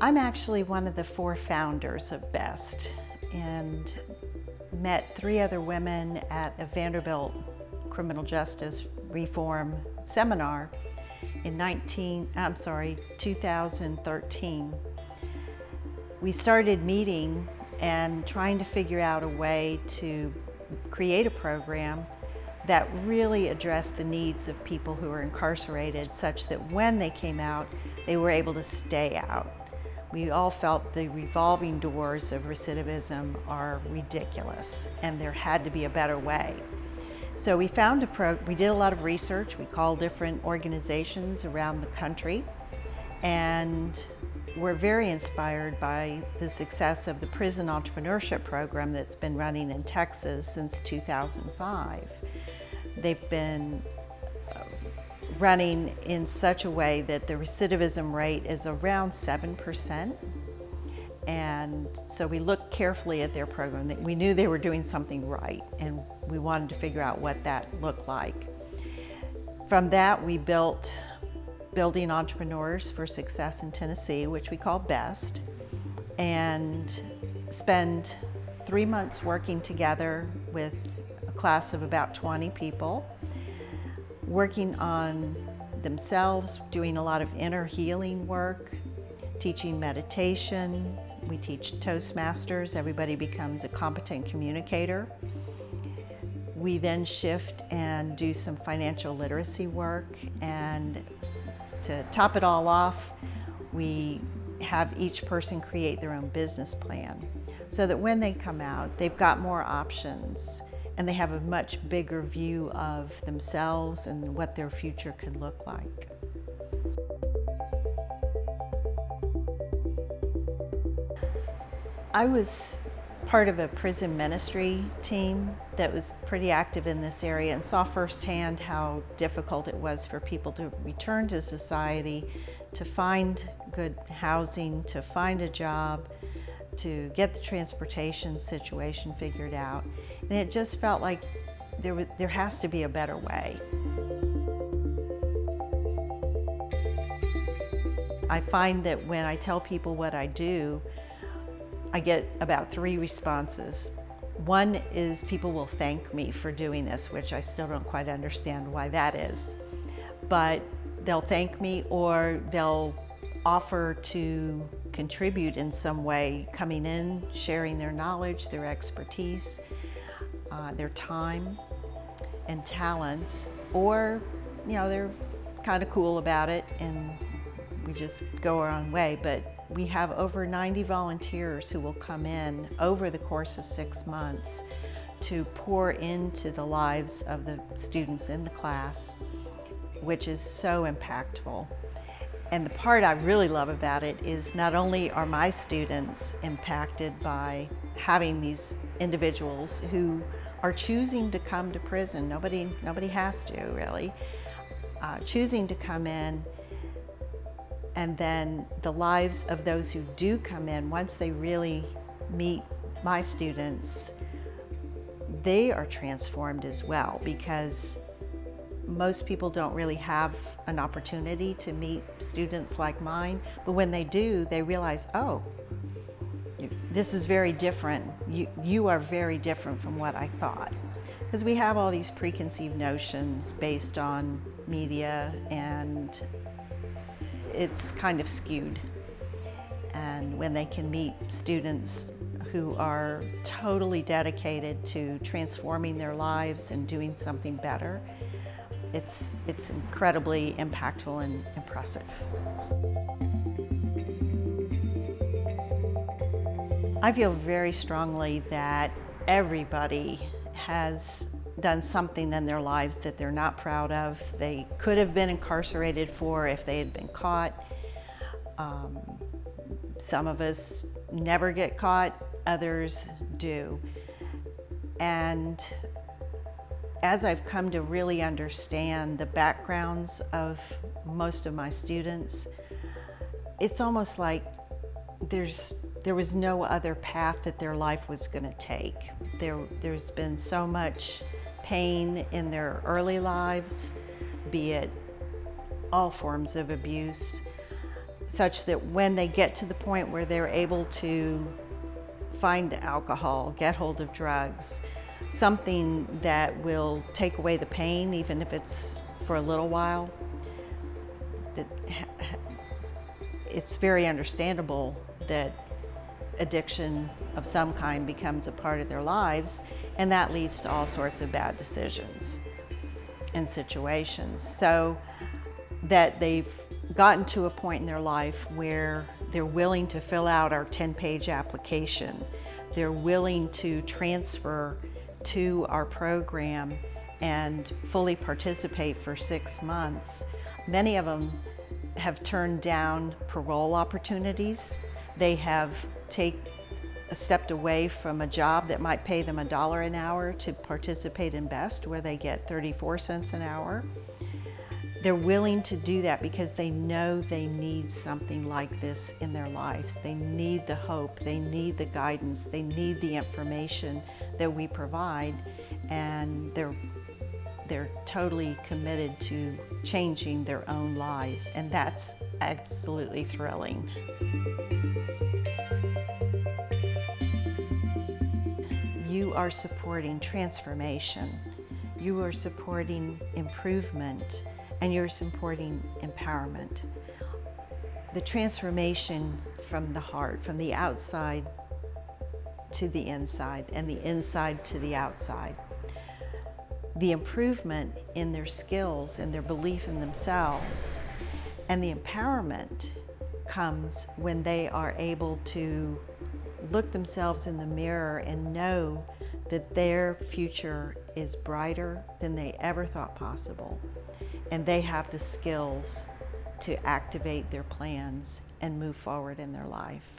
I'm actually one of the 4 founders of BEST and met 3 other women at a Vanderbilt criminal justice reform seminar in 2013. We started meeting and trying to figure out a way to create a program that really addressed the needs of people who are incarcerated, such that when they came out, they were able to stay out. We all felt the revolving doors of recidivism are ridiculous, and there had to be a better way. So we did a lot of research. We called different organizations around the country, and we're very inspired by the success of the prison entrepreneurship program that's been running in Texas since 2005. They've been running in such a way that the recidivism rate is around 7%. And so we looked carefully at their program. We knew they were doing something right, and we wanted to figure out what that looked like. From that, we built Building Entrepreneurs for Success in Tennessee, which we call BEST, and spend 3 months working together with a class of about 20 people, working on themselves, doing a lot of inner healing work, teaching meditation. We teach Toastmasters. Everybody becomes a competent communicator. We then shift and do some financial literacy work, and to top it all off, we have each person create their own business plan so that when they come out, they've got more options and they have a much bigger view of themselves and what their future could look like. I was part of a prison ministry team that was pretty active in this area and saw firsthand how difficult it was for people to return to society, to find good housing, to find a job, to get the transportation situation figured out. And it just felt like there has to be a better way. I find that when I tell people what I do, I get about 3 responses. One is people will thank me for doing this, which I still don't quite understand why that is. But they'll thank me, or they'll offer to contribute in some way, coming in, sharing their knowledge, their expertise, their time and talents, or they're kind of cool about it and we just go our own way. But we have over 90 volunteers who will come in over the course of 6 months to pour into the lives of the students in the class, which is so impactful. And the part I really love about it is not only are my students impacted by having these individuals who are choosing to come to prison, nobody has to really, choosing to come in, and then the lives of those who do come in, once they really meet my students, they are transformed as well, because most people don't really have an opportunity to meet students like mine. But when they do, they realize, oh, this is very different. You are very different from what I thought. Because we have all these preconceived notions based on media, and it's kind of skewed. And when they can meet students who are totally dedicated to transforming their lives and doing something better, it's incredibly impactful and impressive. I feel very strongly that everybody has done something in their lives that they're not proud of. They could have been incarcerated for if they had been caught. Some of us never get caught, others do. And as I've come to really understand the backgrounds of most of my students, it's almost like there was no other path that their life was going to take. There's been so much pain in their early lives, be it all forms of abuse, such that when they get to the point where they're able to find alcohol, get hold of drugs, something that will take away the pain, even if it's for a little while, that it's very understandable that addiction of some kind becomes a part of their lives, and that leads to all sorts of bad decisions and situations. So that they've gotten to a point in their life where they're willing to fill out our 10-page application. They're willing to transfer to our program and fully participate for 6 months. Many of them have turned down parole opportunities. They have stepped away from a job that might pay them $1 an hour to participate in BEST, where they get 34 cents an hour. They're willing to do that because they know they need something like this in their lives. They need the hope, they need the guidance, they need the information that we provide, and they're totally committed to changing their own lives, and that's absolutely thrilling. You are supporting transformation, you are supporting improvement, and you're supporting empowerment. The transformation from the heart, from the outside to the inside, and the inside to the outside. The improvement in their skills and their belief in themselves, and the empowerment comes when they are able to look themselves in the mirror and know that their future is brighter than they ever thought possible, and they have the skills to activate their plans and move forward in their life.